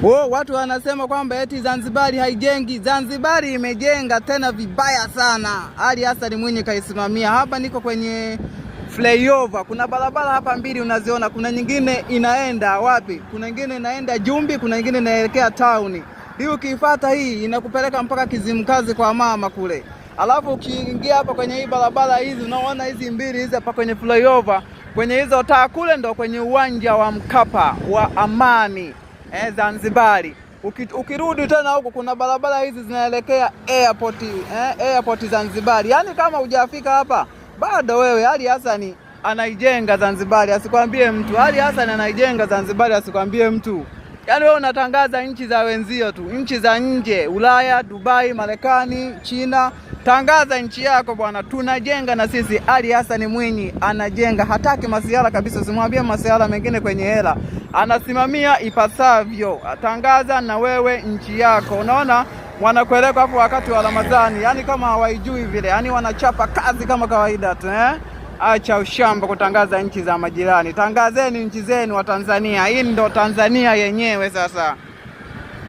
Watu wanasema kwamba eti Zanzibari haijengi. Zanzibari imejenga tena vibaya sana. Ali Hassan Mwinyi kaisimamia. Hapa niko kwenye flyover. Kuna barabara hapa mbili unaziona. Kuna nyingine inaenda wapi? Kuna nyingine inaenda Jumbi, kuna nyingine inaelekea town. Hii ukifuata hii inakupeleka mpaka Kizimkazi kwa mama kule. Alafu ukiingia hapa kwenye hii barabara hizi unaona hizi mbili hizi hapa kwenye flyover. Kwenye hizo taa kule ndo kwenye uwanja wa Mkapa wa Amani. Zanzibari. Ukirudi tena huko kuna barabara hizi zinaelekea airport Zanzibari. Yaani kama hujafika hapa bado wewe. Ali Hassan anaijenga Zanzibari, asikwambie mtu. Ali Hassan anaijenga Zanzibari, asikwambie mtu. Yaani wewe unatangaza nchi za wenzio tu, nchi za nje, Ulaya, Dubai, Marekani, China. Tangaza nchi yako bwana, tunajenga na sisi. Ali Hassan Mwinyi anajenga, hataki masiala kabisa, simwambie masiala mengine kwenye hela. Anasimamia ipasavyo. Tangaza na wewe nchi yako. Unaona wanakueleka hapo wakati wa Ramadhani, yani kama hawaijui vile, yani wanachapa kazi kama kawaida tu Acha ushamba kutangaza nchi za majirani. Tangazeni nchi zenu wa Tanzania. Hii ndo Tanzania yenyewe sasa.